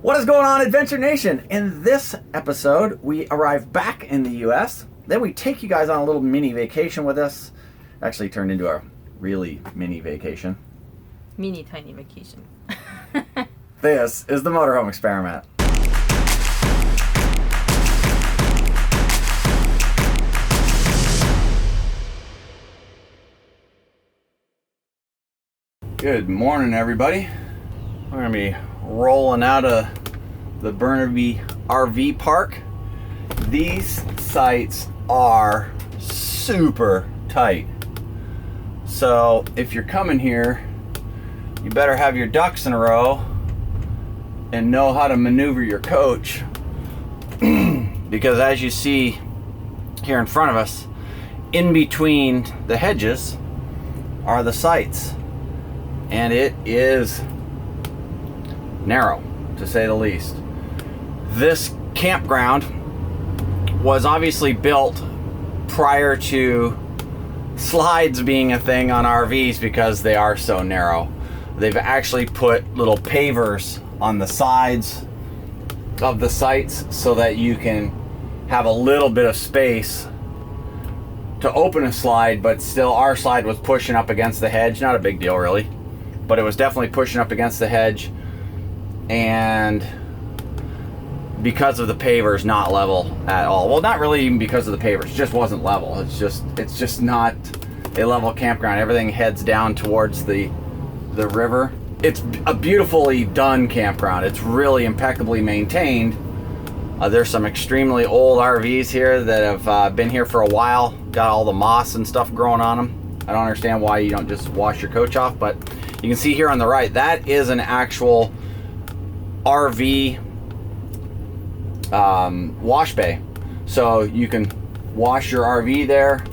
What is going on, Adventure Nation? In this episode, we arrive back in the US. Then we take you guys on a little mini vacation with us. Actually turned into a really mini vacation. Mini tiny vacation. This is the Motorhome Experiment. Good morning, everybody. We're gonna be rolling out of the Burnaby RV park. These sites are super tight. So if you're coming here, you better have your ducks in a row and know how to maneuver your coach. Because as you see here in front of us, in between the hedges are the sites. And it is narrow, to say the least. This campground was obviously built prior to slides being a thing on RVs because they are so narrow. They've actually put little pavers on the sides of the sites so that you can have a little bit of space to open a slide, but still our slide was pushing up against the hedge. Not a big deal really, but it was definitely pushing up against the hedge, and because of the pavers, not level at all. Well, not really even because of the pavers, it just wasn't level. It's just not a level campground. Everything heads down towards the river. It's a beautifully done campground. It's really impeccably maintained. There's some extremely old RVs here that have been here for a while, got all the moss and stuff growing on them. I don't understand why you don't just wash your coach off, but you can see here on the right, that is an actual RV wash bay. So you can wash your RV there.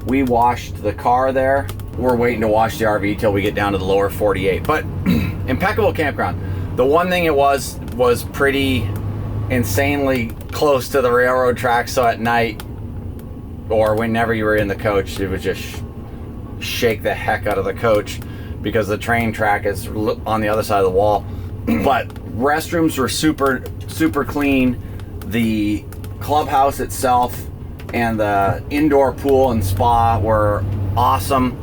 We washed the car there. We're waiting to wash the RV till we get down to the lower 48. But impeccable campground. The one thing it was pretty insanely close to the railroad track, so at night or whenever you were in the coach, it would just shake the heck out of the coach because the train track is on the other side of the wall. But restrooms were super clean. The clubhouse itself and the indoor pool and spa were awesome.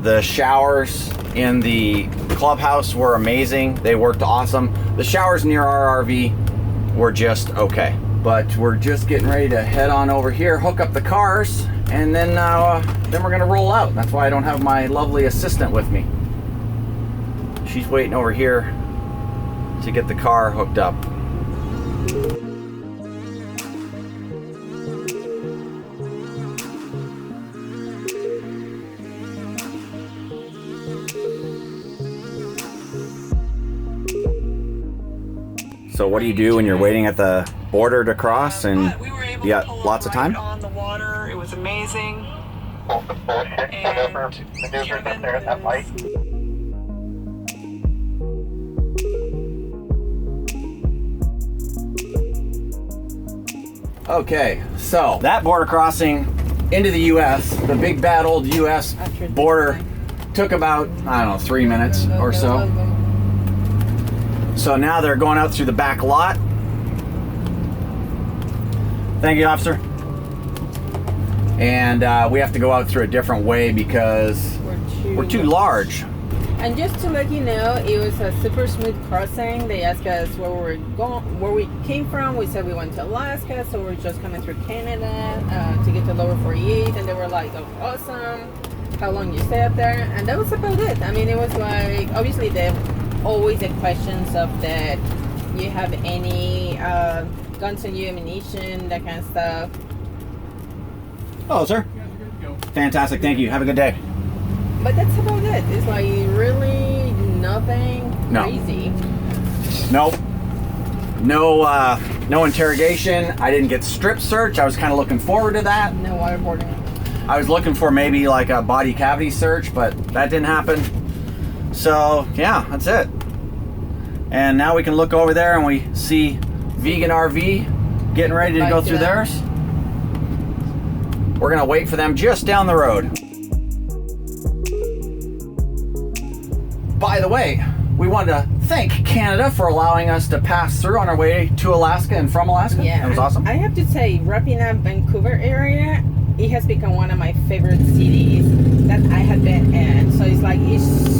The showers in the clubhouse were amazing. They worked awesome. The showers near our RV were just okay. But we're just getting ready to head on over here, hook up the cars, and then we're gonna roll out. That's why I don't have my lovely assistant with me. She's waiting over here to get the car hooked up. So what do you do when you're waiting at the border to cross and you got lots of time? On the water, it was amazing. And Okay, so that border crossing into the US, the big bad old US border, took about, I don't know, 3 minutes or so. So now they're going out through the back lot. Thank you, officer. And we have to go out through a different way because we're too large. And just to let you know, it was a super smooth crossing. They asked us where we came from. We said we went to Alaska, so we're just coming through Canada to get to lower 48. And they were like, "Oh, awesome! How long you stay up there?" And that was about it. I mean, it was like, obviously they always the questions of that you have any guns on you, ammunition, that kind of stuff. Oh, sir. Fantastic. Thank you. Have a good day. But that's about it. It's like really nothing crazy. Nope. No interrogation. I didn't get strip search. I was kind of looking forward to that. No waterboarding. I was looking for maybe like a body cavity search, but that didn't happen. So yeah, that's it. And now we can look over there and we see Vegan RV getting ready to go through theirs. We're gonna wait for them just down the road. By the way, we wanted to thank Canada for allowing us to pass through on our way to Alaska and from Alaska. Yeah, It was awesome. I have to say, wrapping up Vancouver area, it has become one of my favorite cities that I have been in. So it's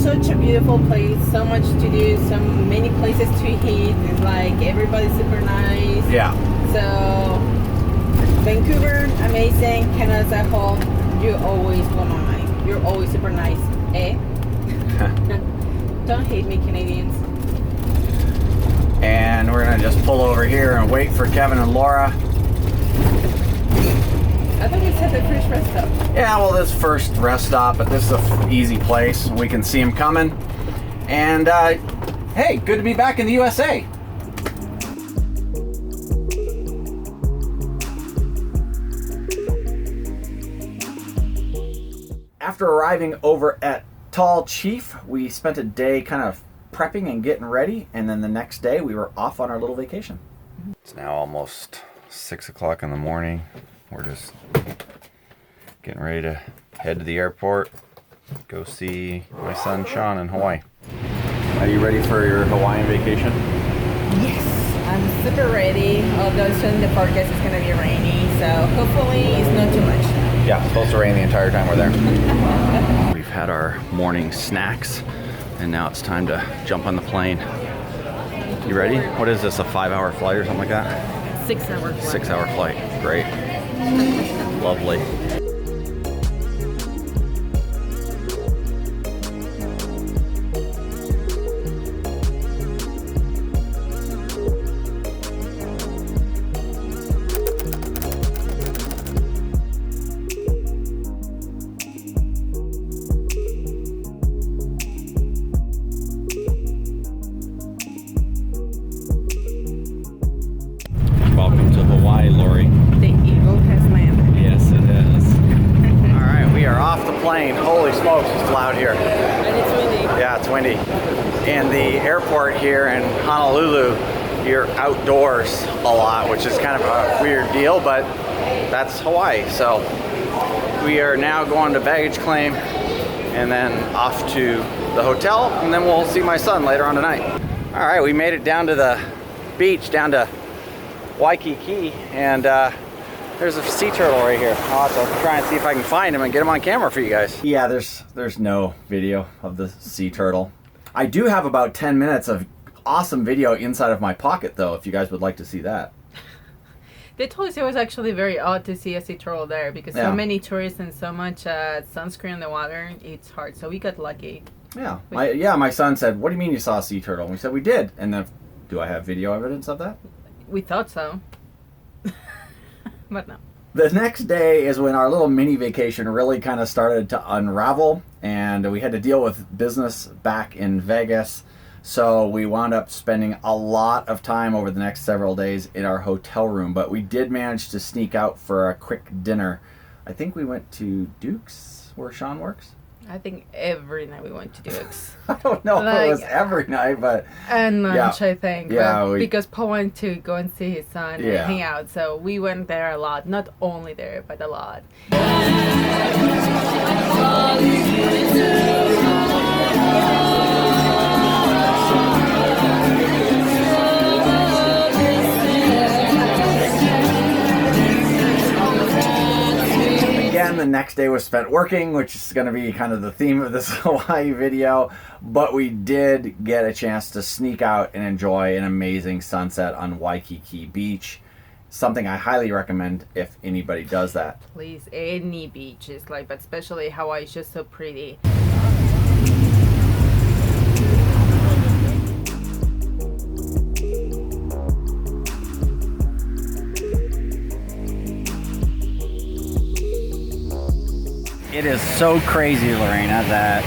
such a beautiful place, so much to do, so many places to eat. It's like everybody's super nice. Yeah. So Vancouver, amazing. Canada's at home. You always blow my mind. You're always super nice, eh? Don't hate me, Canadians. And we're gonna just pull over here and wait for Kevin and Laura. I thought you said the first rest stop. Yeah, well, this first rest stop, but this is an easy place. We can see them coming. And hey, good to be back in the USA. After arriving over at Tall Chief, we spent a day kind of prepping and getting ready, and then the next day we were off on our little vacation. It's now almost 6 o'clock in the morning. We're just getting ready to head to the airport, go see my son Sean in Hawaii. Are you ready for your Hawaiian vacation? Yes, I'm super ready. Although soon the forecast is going to be rainy, so hopefully it's not too much. Yeah, it's supposed to rain the entire time we're there. We've had our morning snacks, and now it's time to jump on the plane. You ready? What is this, a 5-hour flight or something like that? 6-hour flight. 6-hour flight. Great. Lovely. Welcome to Hawaii, Lori. The eagle has landed. Yes, it is. All right, we are off the plane. Holy smokes, it's loud here. And it's windy. Yeah, it's windy. In the airport here in Honolulu, you're outdoors a lot, which is kind of a weird deal, but that's Hawaii. So we are now going to baggage claim and then off to the hotel, and then we'll see my son later on tonight. All right, we made it down to the beach, down to Waikiki, and there's a sea turtle right here. I'll have to try and see if I can find him and get him on camera for you guys. Yeah, there's no video of the sea turtle. I do have about 10 minutes of awesome video inside of my pocket, though, if you guys would like to see that. They told us it was actually very odd to see a sea turtle there because so many tourists and so much sunscreen in the water, it's hard. So we got lucky. Yeah, my son said, "What do you mean you saw a sea turtle?" And we said, "We did." And then, do I have video evidence of that? We thought so. But no. The next day is when our little mini vacation really kind of started to unravel, and we had to deal with business back in Vegas. So we wound up spending a lot of time over the next several days in our hotel room, but we did manage to sneak out for a quick dinner. I think we went to Duke's, where Sean works. I think every night we went to Duke's. I don't know if it was every night, but... And lunch, I think. Yeah, because Paul wanted to go and see his son and hang out. So we went there a lot. Not only there, but a lot. Again, the next day was spent working, which is going to be kind of the theme of this Hawaii video, but we did get a chance to sneak out and enjoy an amazing sunset on Waikiki Beach. Something I highly recommend if anybody does that. Please, any beach is like, but especially Hawaii is just so pretty. It is so crazy, Lorena, that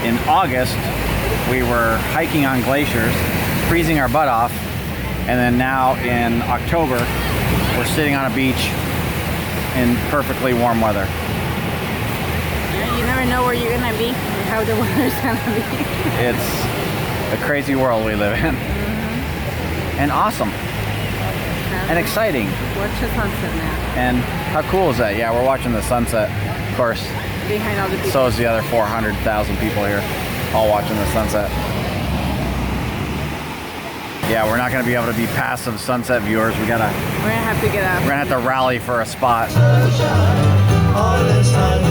in August we were hiking on glaciers, freezing our butt off, and then now in October we're sitting on a beach in perfectly warm weather. Yeah, you never know where you're gonna be or how the weather's gonna be. It's a crazy world we live in. And awesome. And exciting. Watch the sunset now. And how cool is that? Yeah, we're watching the sunset, of course. Behind all the people. So is the other 400,000 people here, all watching the sunset. Yeah, we're not gonna be able to be passive sunset viewers. We're gonna have to get up. We're gonna have to rally for a spot. All this time,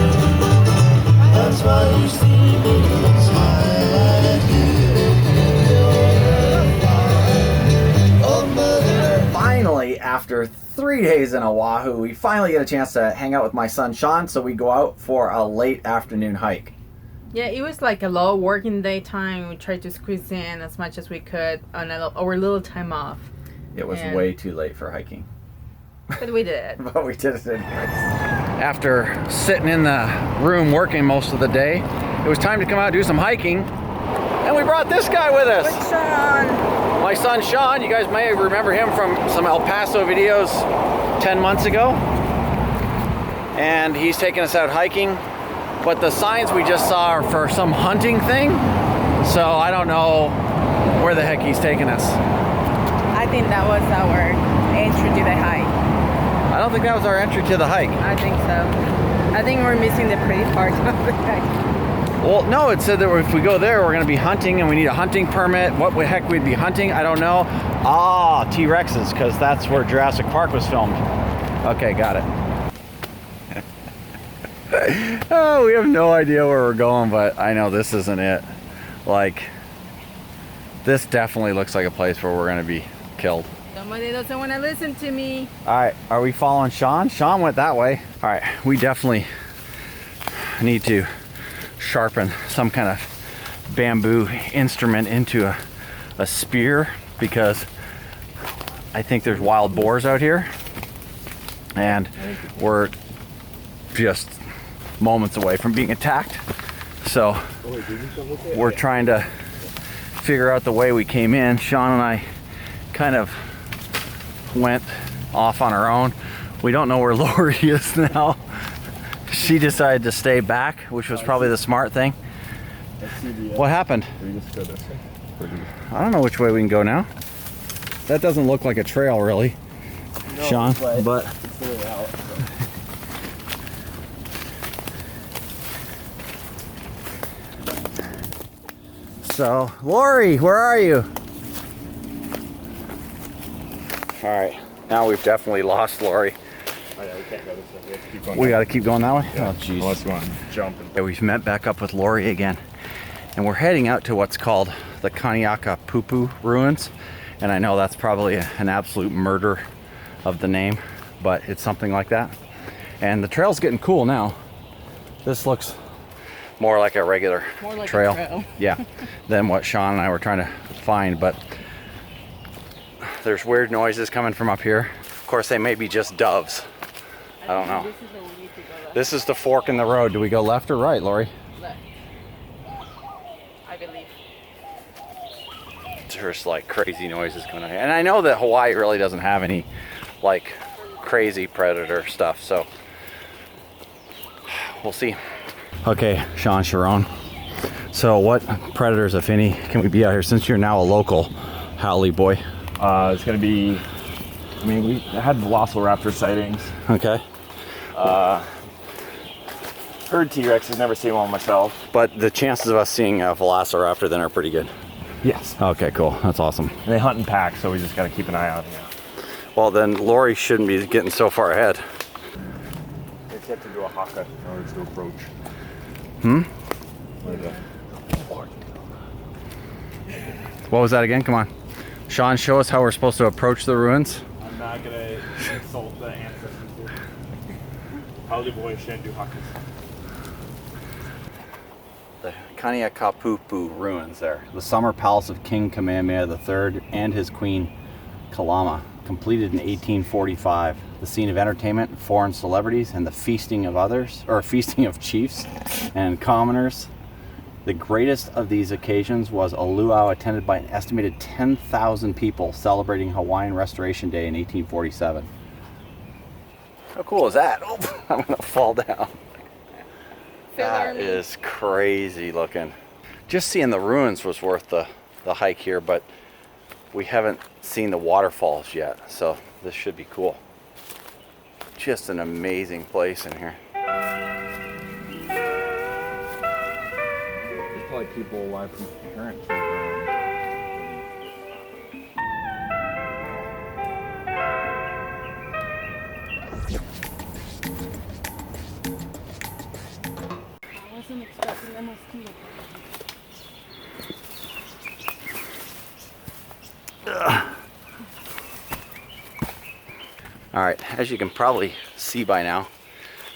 that's why you see me smile at you. Oh, mother. Finally, after 3 days in Oahu, we finally get a chance to hang out with my son Sean, so we go out for a late afternoon hike. Yeah, it was like a low working day time. We tried to squeeze in as much as we could on our little time off. It was And- way too late for hiking. But we did. But we did it anyways. After sitting in the room working most of the day, it was time to come out and do some hiking. And we brought this guy with us. But Sean! My son Sean, you guys may remember him from some El Paso videos 10 months ago. And he's taking us out hiking. But the signs we just saw are for some hunting thing. So I don't know where the heck he's taking us. I think that was our entry to the hike. I don't think that was our entry to the hike. I think so. I think we're missing the pretty part of the hike. Well, no, it said that if we go there, we're going to be hunting and we need a hunting permit. What the heck we'd be hunting? I don't know. Ah, T-Rexes, because that's where Jurassic Park was filmed. Okay, got it. Oh, we have no idea where we're going, but I know this isn't it. Like, this definitely looks like a place where we're going to be killed. Somebody doesn't want to listen to me. All right, are we following Sean? Sean went that way. All right, we definitely need to sharpen some kind of bamboo instrument into a spear, because I think there's wild boars out here and we're just moments away from being attacked. So we're trying to figure out the way we came in. Sean and I kind of went off on our own. We don't know where Lori is now. She decided to stay back, which was probably the smart thing. What happened? We just go this way. I don't know which way we can go now. That doesn't look like a trail, really, No, Sean, but it's the way out. so Lori, where are you? All right, now we've definitely lost Lori. Oh, yeah, we can't go this way. We have to keep going. We got to keep going that way? Yeah. Oh, jeez. Unless you want to jump. Yeah, we've met back up with Lori again, and we're heading out to what's called the Kaniaka Pupu ruins. And I know that's probably an absolute murder of the name, but it's something like that. And the trail's getting cool now. This looks more like a regular trail. Yeah, than what Sean and I were trying to find, but there's weird noises coming from up here. Of course, they may be just doves. I don't know. This is where we need to go. This is the fork in the road. Do we go left or right, Lori? Left. I believe. There's like crazy noises going on here. And I know that Hawaii really doesn't have any like crazy predator stuff, so we'll see. Okay, Sean Sharon. So what predators, if any, can we be out here since you're now a local Howley boy? It's going to be, I mean, we had velociraptor sightings. Okay. Heard T-Rexes, never seen one myself. But the chances of us seeing a velociraptor then are pretty good. Yes. Okay, cool. That's awesome. And they hunt in packs, so we just got to keep an eye out. Yeah. Well, then Lori shouldn't be getting so far ahead. It's yet to do a haka in order to approach. What was that again? Come on. Sean, show us how we're supposed to approach the ruins. I'm not going to insult the ancestors here. Howdy boy shouldn't do hakas. The Kaniakapupu ruins there. The summer palace of King Kamehameha III and his queen Kalama, completed in 1845. The scene of entertainment, foreign celebrities, and the feasting of others, or feasting of chiefs and commoners. The greatest of these occasions was a luau attended by an estimated 10,000 people celebrating Hawaiian Restoration Day in 1847. How cool is that? Oh, I'm gonna fall down. That is crazy looking. Just seeing the ruins was worth the hike here, but we haven't seen the waterfalls yet, so this should be cool. Just an amazing place in here. There's probably people alive from parents. All right, as you can probably see by now,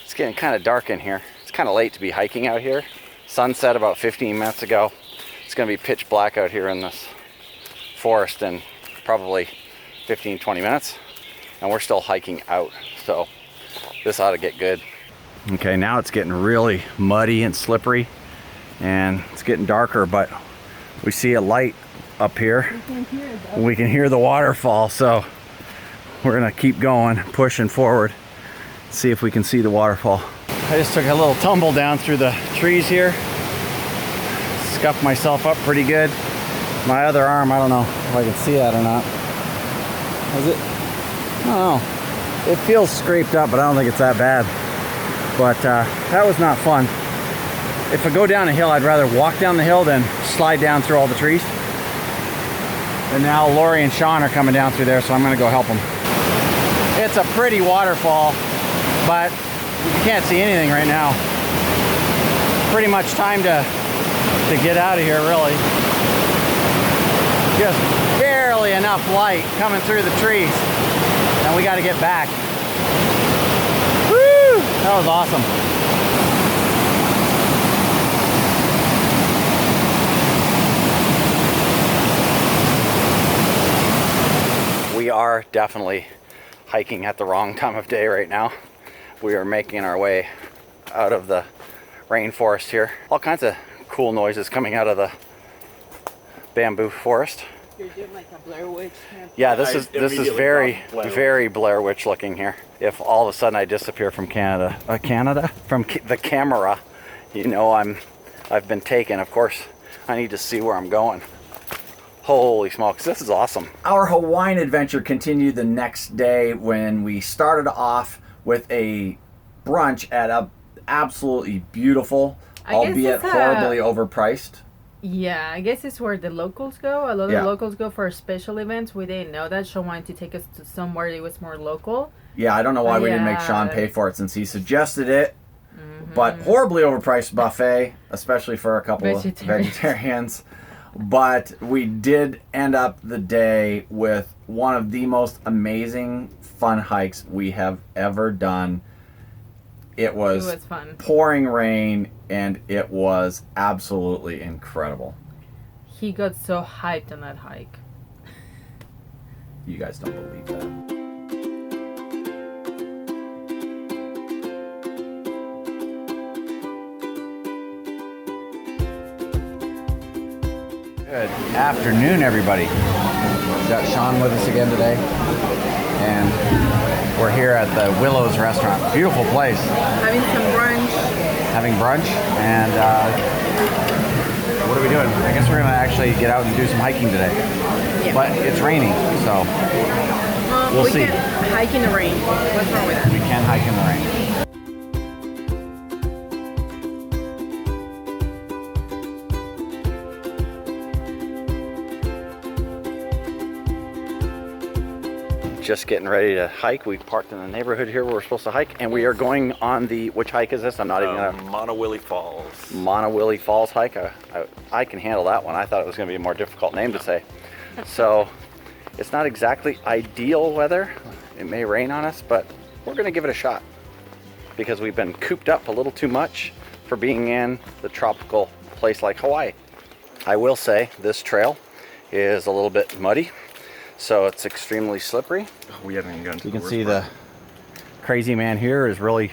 it's getting kind of dark in here. It's kind of late to be hiking out here. Sunset about 15 minutes ago. It's gonna be pitch black out here in this forest in probably 15-20 minutes, and we're still hiking out, so this ought to get good. Okay, now it's getting really muddy and slippery, and it's getting darker, but we see a light up here. We can hear the waterfall, so we're gonna keep going, pushing forward, see if we can see the waterfall. I just took a little tumble down through the trees here, scuffed myself up pretty good. My other arm, I don't know if I can see that or not. Is it? I don't know. It feels scraped up, but I don't think it's that bad. But that was not fun. If I go down a hill, I'd rather walk down the hill than slide down through all the trees. And now Lori and Sean are coming down through there, so I'm gonna go help them. It's a pretty waterfall, but you can't see anything right now. Pretty much time to get out of here, really. Just barely enough light coming through the trees, and we got to get back. Woo! That was awesome. We are definitely hiking at the wrong time of day right now. We are making our way out of the rainforest here. All kinds of cool noises coming out of the bamboo forest. You're doing like a Blair Witch. Yeah, this is very Blair Witch looking here. If all of a sudden I disappear from Canada, from the camera, you know I've been taken. Of course, I need to see where I'm going. Holy smokes, this is awesome. Our Hawaiian adventure continued the next day when we started off with a brunch at a absolutely beautiful, albeit horribly overpriced. Yeah, I guess it's where the locals go. A lot of the locals go for special events. We didn't know that. Sean wanted to take us to somewhere that was more local. Yeah, I don't know why we didn't make Sean pay for it since he suggested it. But horribly overpriced buffet, especially for a couple of vegetarians. But we did end up the day with one of the most amazing fun hikes we have ever done. It was fun. Pouring rain, and it was absolutely incredible. He got so hyped on that hike. You guys don't believe that. Good afternoon, everybody. We've got Sean with us again today, and we're here at the Willows restaurant. Beautiful place. Having some brunch. Having brunch, and what are we doing? I guess we're gonna actually get out and do some hiking today. Yeah. But it's raining, so we'll see. We can hike in the rain. What's wrong with that? We can hike in the rain. Just getting ready to hike. We parked in the neighborhood here where we're supposed to hike, and we are going on the, which hike is this? I'm not even gonna... Monowilly Falls. Monowilly Falls hike. I can handle that one. I thought it was gonna be a more difficult name to say. So it's not exactly ideal weather. It may rain on us, but we're gonna give it a shot because we've been cooped up a little too much for being in the tropical place like Hawaii. I will say this trail is a little bit muddy. So it's extremely slippery. We haven't even gotten to You can see the crazy man here is really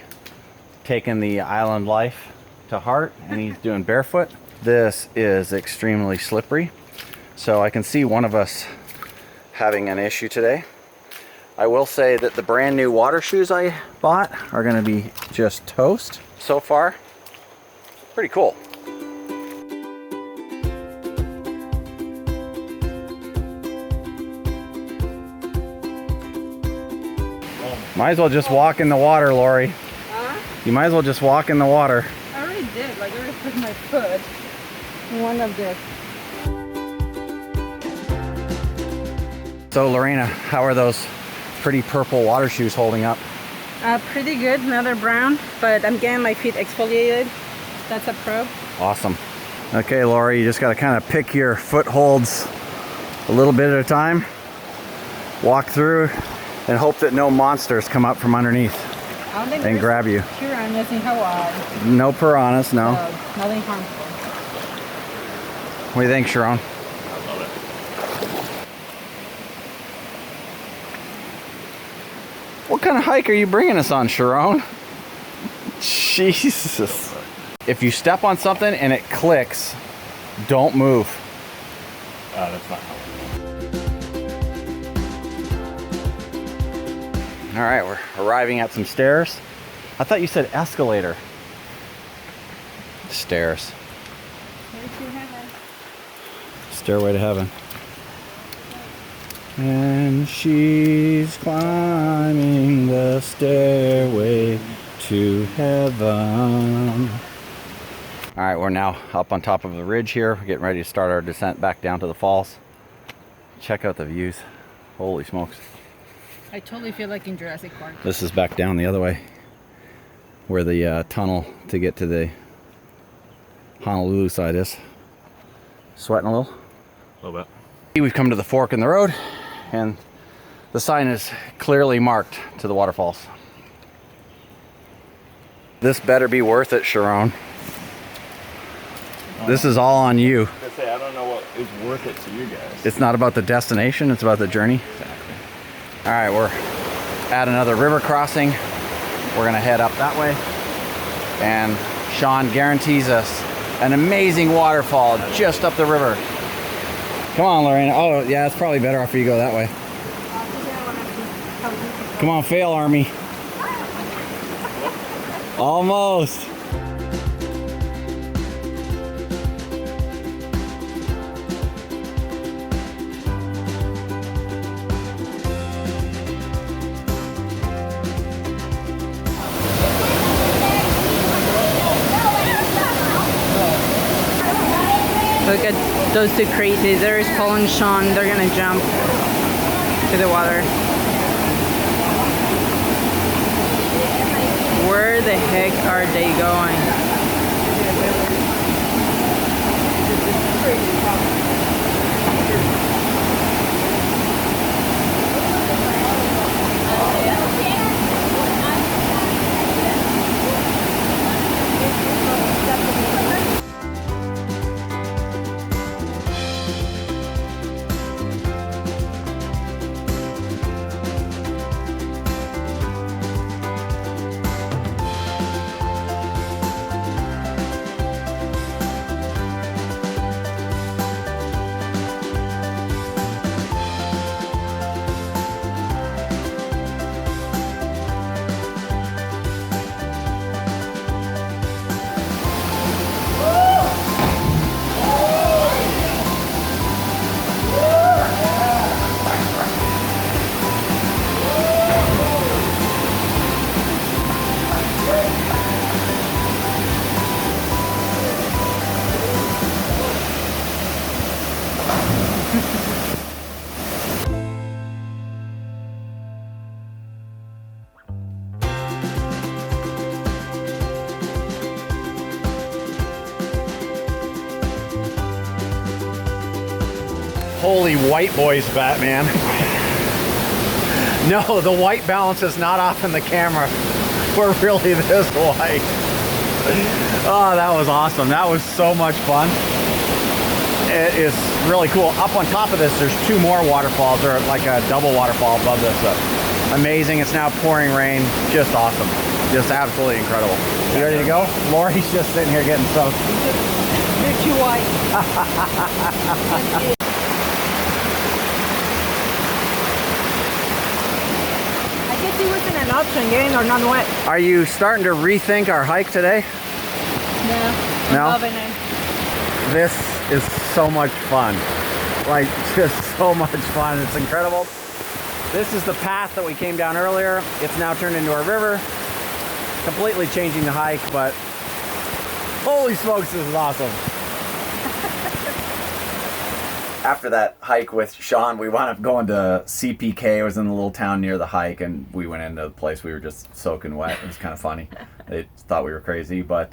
taking the island life to heart, and he's doing barefoot. This is extremely slippery. So I can see one of us having an issue today. I will say that the brand new water shoes I bought are going to be just toast so far. Pretty cool. Might as well just walk in the water, Lori. Huh? You might as well just walk in the water. I already did. Like, I already put my foot in one of the... So, Lorena, how are those pretty purple water shoes holding up? Pretty good. Now they're brown, but I'm getting my feet exfoliated. That's a pro. Awesome. Okay, Lori, you just got to kind of pick your footholds a little bit at a time. Walk through. and hope that no monsters come up from underneath and grab you. Piranhas in Hawaii. No piranhas, no. Nothing harmful. What do you think, Sharon? What kind of hike are you bringing us on, Sharon? Jesus. If you step on something and it clicks, don't move. That's not helpful. All right, we're arriving at some stairs. I thought you said escalator. Stairs. Stairway to heaven. And she's climbing the stairway to heaven. All right, we're now up on top of the ridge here. We're getting ready to start our descent back down to the falls. Check out the views. Holy smokes. I totally feel like in Jurassic Park. This is back down the other way, where the tunnel to get to the Honolulu side is. Sweating a little? A little bit. We've come to the fork in the road, and the sign is clearly marked to the waterfalls. This better be worth it, Sharon. This is all on you. I don't know what is worth it to you guys. It's not about the destination, it's about the journey. Exactly. All right, we're at another river crossing. We're gonna head up that way. And Sean guarantees us an amazing waterfall just up the river. Come on, Lorena. Oh, yeah, it's probably better off you go that way. Come on, fail, Army. Almost. Look at those two crazies. There's Paul and Sean. They're gonna jump to the water. Where the heck are they going? Holy white boys, Batman. No, the white balance is not off in the camera. We're really this white. Oh, that was awesome. That was so much fun. It is really cool. Up on top of this, there's two more waterfalls. They're like a double waterfall above this. Amazing. It's now pouring rain. Just awesome. Just absolutely incredible. You ready to go? Lori's just sitting here getting soaked. You're too white. I guess it wasn't an option, getting or not wet. Are you starting to rethink our hike today? No. No? I'm loving it. This is so much fun. Like, just so much fun. It's incredible. This is the path that we came down earlier. It's now turned into a river. Completely changing the hike, but holy smokes, this is awesome. After that hike with Sean, we wound up going to CPK. It was in the little town near the hike, and we went into the place. We were just soaking wet. It was kind of funny. They thought we were crazy, but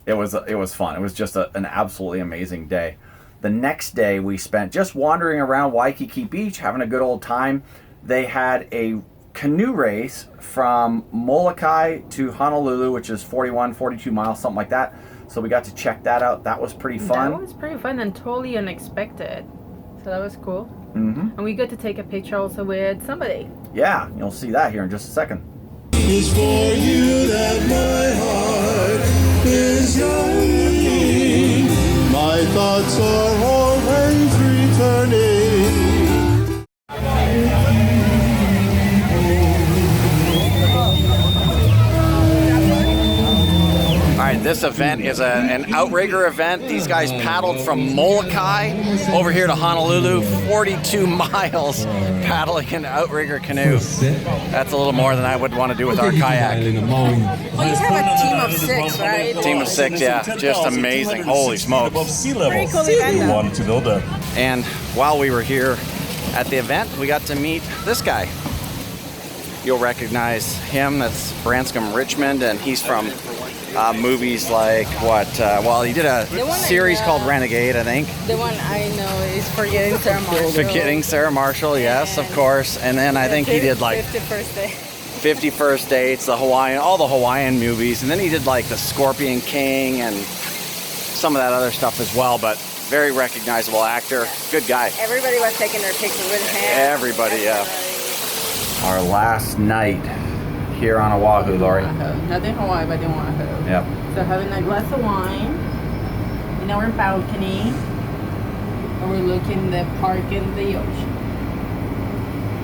it was fun. It was just an absolutely amazing day. The next day we spent just wandering around Waikiki Beach, having a good old time. they had a canoe race from Molokai to Honolulu, which is 41, 42 miles, something like that. So we got to check that out. That was pretty fun. That was pretty fun and totally unexpected. So that was cool. Mm-hmm. And we got to take a picture also with somebody. Yeah, you'll see that here in just a second. It's for you that my heart is yearning. My thoughts are always returning. All right, this event is an Outrigger event. These guys paddled from Molokai over here to Honolulu, 42 miles paddling an Outrigger canoe. That's a little more than I would want to do with our kayak. Well, you have a team of 6, right? Team of 6, yeah. Just amazing. Holy smokes. Pretty cool event, though. And while we were here at the event, we got to meet this guy. You'll recognize him. That's Branscombe Richmond, and he's from movies like well, he did a series called Renegade, I think. The one I know is Forgetting Sarah Marshall. Forgetting Sarah Marshall, yes, of course. And then I think he did like 50 First Dates, the Hawaiian, all the Hawaiian movies, and then he did like the Scorpion King and some of that other stuff as well. But very recognizable actor, good guy. Everybody was taking their pictures with him. Everybody, yeah. Our last night here on Oahu, Lori. Not in Hawaii, but in Oahu. Yep. So having a glass of wine in our balcony, and we're looking the park and the ocean,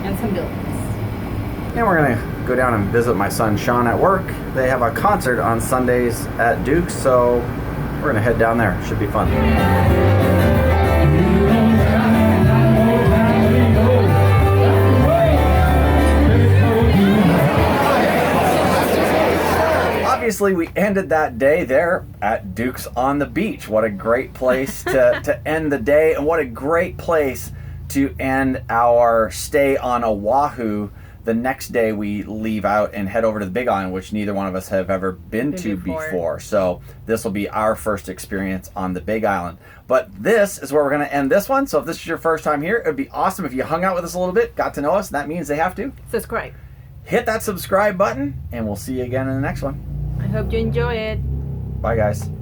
and some buildings. And we're gonna go down and visit my son Sean at work. They have a concert on Sundays at Duke's, so we're gonna head down there. Should be fun. Obviously, we ended that day there at Duke's on the beach. What a great place to end the day, and what a great place to end our stay on Oahu. The next day we leave out and head over to the Big Island, which neither one of us have ever been to before. So this will be our first experience on the Big Island. But this is where we're going to end this one. So if this is your first time here, it would be awesome if you hung out with us a little bit, got to know us. And that means they have to Subscribe. hit that subscribe button, and we'll see you again in the next one. I hope you enjoy it. Bye, guys.